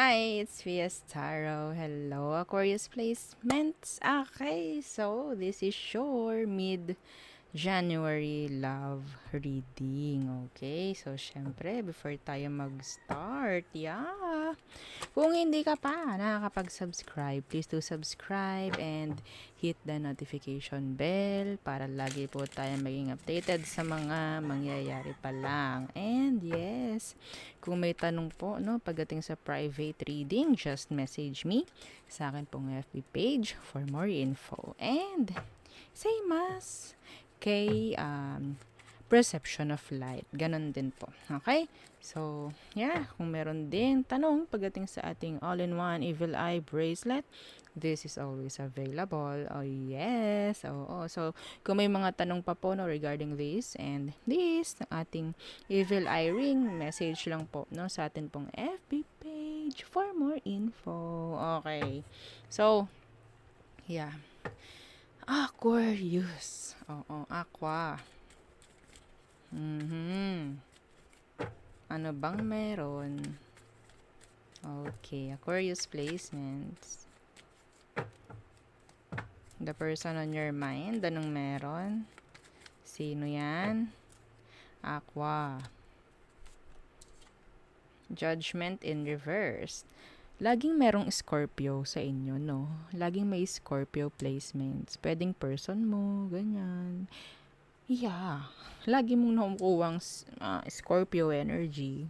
Hi, it's Vias Taro. Hello, Aquarius Placements. Okay, so this is your mid-January love reading. Okay, so syempre, before tayo mag-start, kung hindi ka pa nakakapag-subscribe, please do subscribe and hit the notification bell para lagi po tayo maging updated sa mga mangyayari pa lang. And yes, kung may tanong po pagdating sa private reading, just message me sa akin pong FB page for more info. And same as kay perception of light. Ganon din po. Okay? So, kung meron din tanong pagdating sa ating all-in-one Evil Eye bracelet, this is always available. Oh, yes. So, kung may mga tanong pa po regarding this and this, ng ating Evil Eye ring, message lang po sa atin pong FB page for more info. Okay. So, Aquarius. Aqua. Ano bang meron? Okay, Aquarius placements. The person on your mind, anong meron? Sino yan? Aqua. Judgment in reverse. Laging merong Scorpio sa inyo, no? Laging may Scorpio placements. Pwedeng person mo, ganyan. Lagi mong nakukuha Scorpio energy.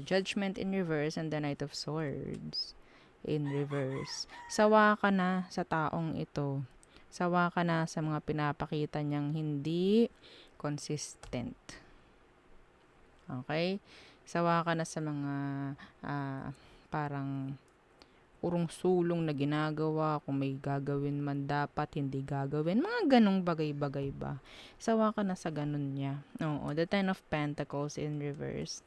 Judgment in reverse and the Knight of Swords in reverse. Sawa ka na sa taong ito. Sawa ka na sa mga pinapakita niyang hindi consistent. Okay? Sawa ka na sa mga parang urong-sulong na ginagawa, kung may gagawin man dapat, hindi gagawin, mga ganong bagay-bagay ba. Sawa ka na sa ganon niya. Oo, the Ten of Pentacles in reverse.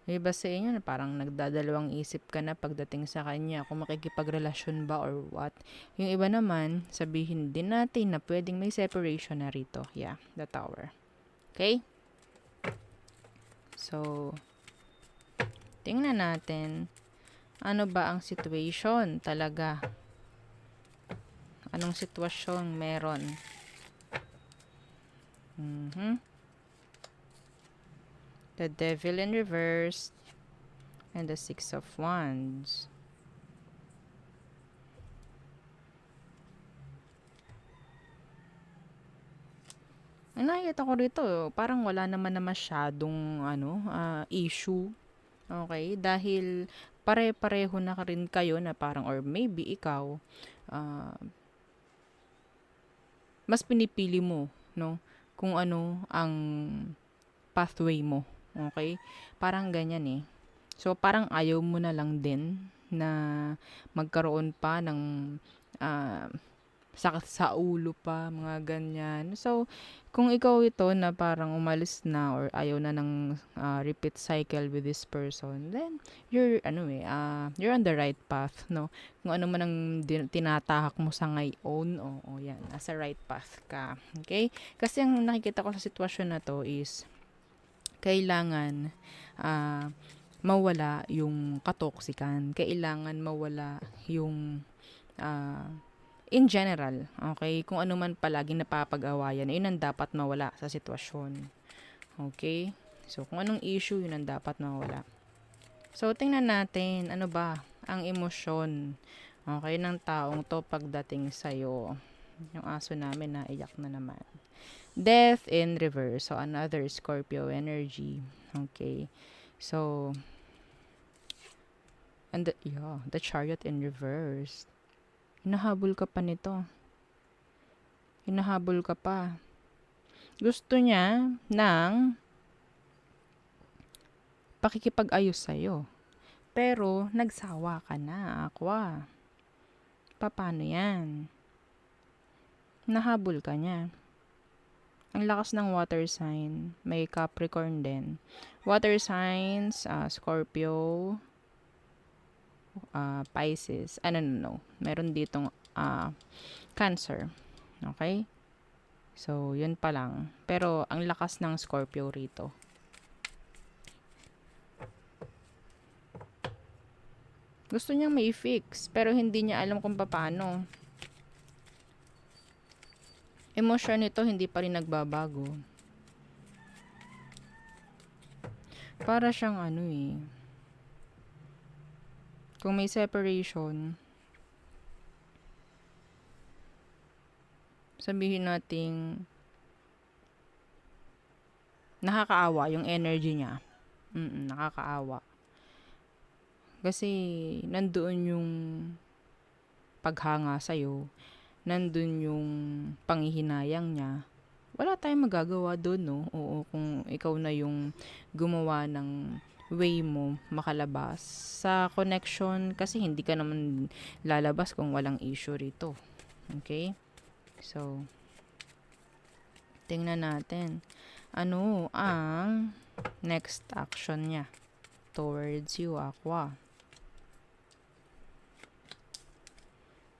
Iba sa inyo na parang nagdadalawang isip ka na pagdating sa kanya, kung makikipagrelasyon ba or what. Yung iba naman, sabihin din natin na pwedeng may separation na rito. The Tower. Okay? So, tingnan natin, ano ba ang situation talaga? Anong sitwasyon meron? The Devil in reverse and the Six of Wands. Ang nakikita ko rito, parang wala naman na masyadong issue. Okay? Dahil pare-pareho na rin kayo na parang, or maybe ikaw, mas pinipili mo, no? Kung ano ang pathway mo. Okay? Parang ganyan eh. So, parang ayaw mo na lang din na magkaroon pa ng sakit sa ulo pa, mga ganyan. So, kung ikaw ito na parang umalis na or ayaw na ng repeat cycle with this person, then you're you're on the right path, no? Kung ano man ang tinatahak mo sa ngayon, yan, nasa right path ka. Okay? Kasi ang nakikita ko sa sitwasyon na to is kailangan mawala yung katoksikan. Kailangan mawala yung in general, okay? Kung ano man palaging napapag-awayan, yun ang dapat mawala sa sitwasyon. Okay? So, kung anong issue, yun ang dapat mawala. So, tingnan natin, ano ba ang emosyon, okay, ng taong to pagdating sa'yo. Yung aso namin naiyak na naman. Death in reverse. So, another Scorpio energy. Okay? So, and the Chariot in reverse. Hinahabol ka pa nito. Hinahabol ka pa. Gusto niya ng pakikipag-ayos sa'yo. Pero, nagsawa ka na, Aqua. Paano yan? Nahabol ka niya. Ang lakas ng water sign. May Capricorn din. Water signs, Scorpio, Pisces. No. Meron ditong Cancer. Okay? So, yun pa lang. Pero, ang lakas ng Scorpio rito. Gusto niyang may fix, pero hindi niya alam kung paano. Emosyon nito hindi pa rin nagbabago. Para siyang kung may separation, sabihin nating nakakaawa yung energy niya. Nakakaawa. Kasi nandoon yung paghanga sa'yo, nandun yung panghihinayang niya. Wala tayong magagawa doon, no? Oo, kung ikaw na yung gumawa ng way mo makalabas sa connection, kasi hindi ka naman lalabas kung walang issue rito. Okay? So, tingnan natin. Ano ang next action niya towards you, Aqua?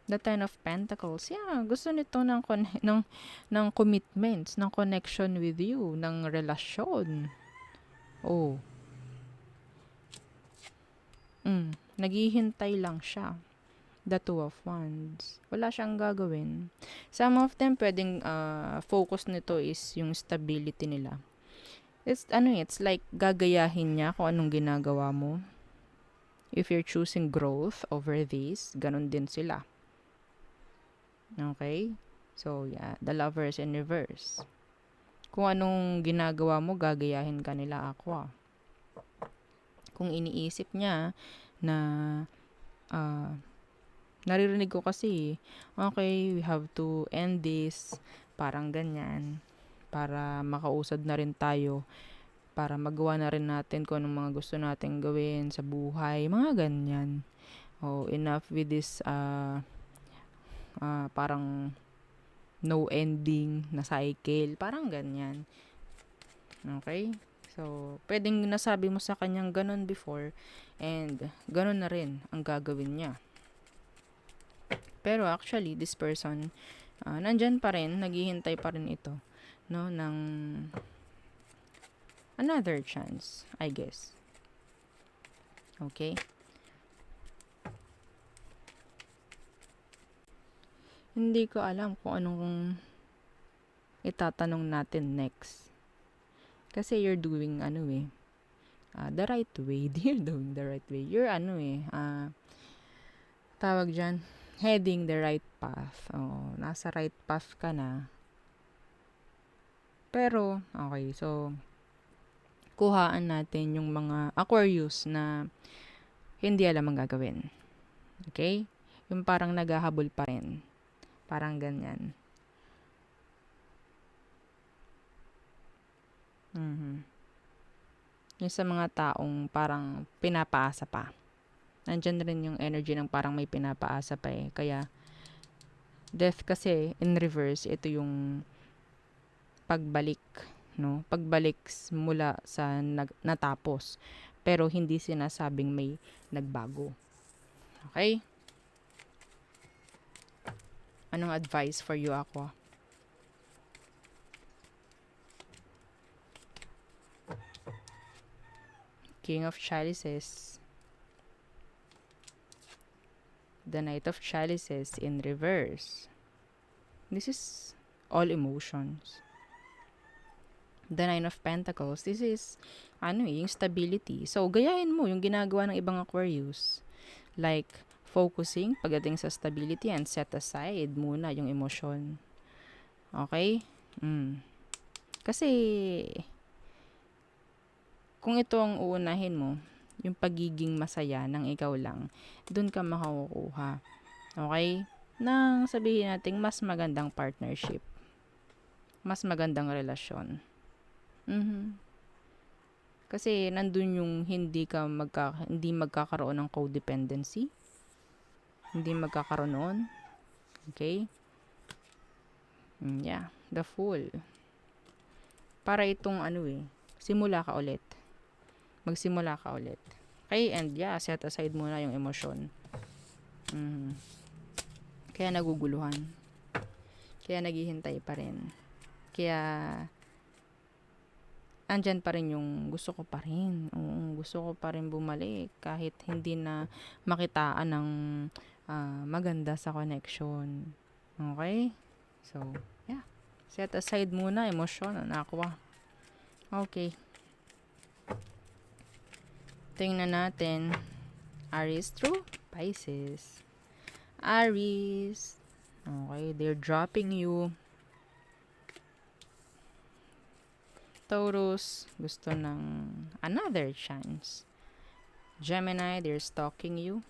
The Ten of Pentacles. Yeah, gusto nito ng commitments, ng connection with you, ng relasyon. Oh. Naghihintay lang siya. The Two of Wands. Wala siyang gagawin. Some of them pwedeng focus nito is yung stability nila. It's like gagayahin niya kung anong ginagawa mo. If you're choosing growth over this, ganun din sila. Okay? So, yeah. The Lovers in reverse. Kung anong ginagawa mo, gagayahin ka nila, Aqua. Kung iniisip niya na naririnig ko kasi, okay, we have to end this, parang ganyan, para makausad na rin tayo, para magawa na rin natin kung anong mga gusto natin gawin sa buhay, mga ganyan. Oh, enough with this parang no ending na cycle, parang ganyan. Okay? So, pwedeng nasabi mo sa kanyang ganun before, and ganun na rin ang gagawin niya. Pero actually, this person, nandyan pa rin, naghihintay pa rin ito, no, ng another chance, I guess. Okay? Hindi ko alam kung anong itatanong natin next. Kasi you're doing the right way. You're doing the right way. You're tawag dyan, heading the right path. Oh, nasa right path ka na. Pero, okay, so, kuhaan natin yung mga Aquarius na hindi alam ang gagawin. Okay? Yung parang naghahabol pa rin. Parang ganyan. Yung sa mga taong parang pinapaasa pa. Nandyan rin yung energy ng parang may pinapaasa pa eh. Kaya, death kasi, in reverse, ito yung pagbalik. No? Pagbalik mula sa natapos. Pero hindi sinasabing may nagbago. Okay? Anong advice for you, Aqua? King of Chalices. The Knight of Chalices in reverse. This is all emotions. The Nine of Pentacles. This is, yung stability. So, gayahin mo yung ginagawa ng ibang Aquarius. Like, focusing pagdating sa stability and set aside muna yung emosyon. Okay? Kasi, kung ito ang uunahin mo, yung pagiging masaya ng ikaw lang, dun ka makukuha. Okay? Nang sabihin natin, mas magandang partnership. Mas magandang relasyon. Kasi, nandun yung hindi magkakaroon ng codependency. Hindi magkakaroon noon. Okay? Yeah. The Fool. Para itong simula ka ulit. Magsimula ka ulit. Okay? And set aside muna yung emosyon. Kaya naguguluhan. Kaya naghihintay pa rin. Kaya andyan pa rin yung gusto ko pa rin. Oo, gusto ko pa rin bumalik kahit hindi na makitaan ng maganda sa connection. Okay? So, yeah. Set aside muna emosyon, Aqua. Okay. Tingnan natin. Aries true? Pisces. Aries. Okay, they're dropping you. Taurus, gusto ng another chance. Gemini, they're stalking you.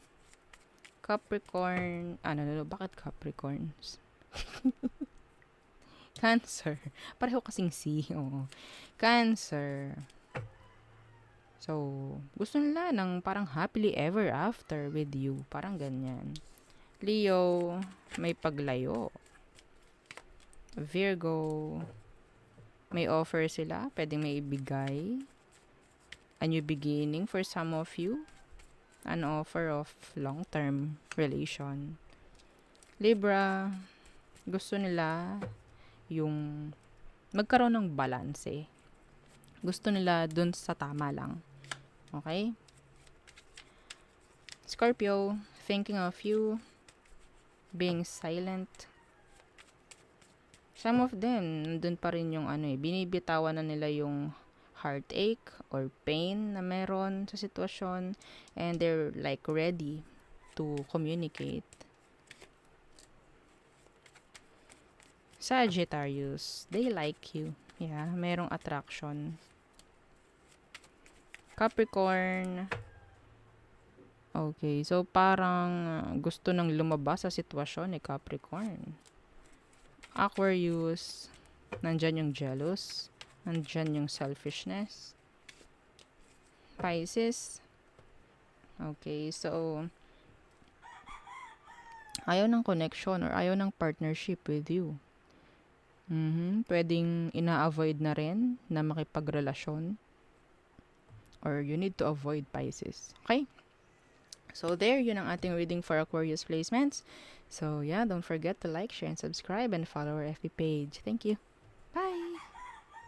Capricorn, bakit Capricorns? Cancer, pareho kasing C, oo. Cancer. So, gusto nila ng parang happily ever after with you. Parang ganyan. Leo, may paglayo. Virgo, may offer sila. Pwedeng may ibigay. A new beginning for some of you. An offer of long-term relation. Libra, gusto nila yung magkaroon ng balance. Gusto nila dun sa tama lang. Okay? Scorpio, thinking of you, being silent. Some of them, nandun pa rin yung binibitawan na nila yung heartache or pain na meron sa sitwasyon, and they're like ready to communicate. Sagittarius, they like you. Yeah, merong attraction. Capricorn, okay, so parang gusto nang lumabas sa sitwasyon ni Capricorn. Aquarius, nandyan yung jealous, nandyan yung selfishness. Pisces, okay, so ayaw ng connection or ayaw ng partnership with you. Pwedeng ina-avoid na rin na makipagrelasyon, or you need to avoid Pisces. Okay? So there, yun ang ating reading for Aquarius placements. So yeah, don't forget to like, share, and subscribe, and follow our FB page. Thank you.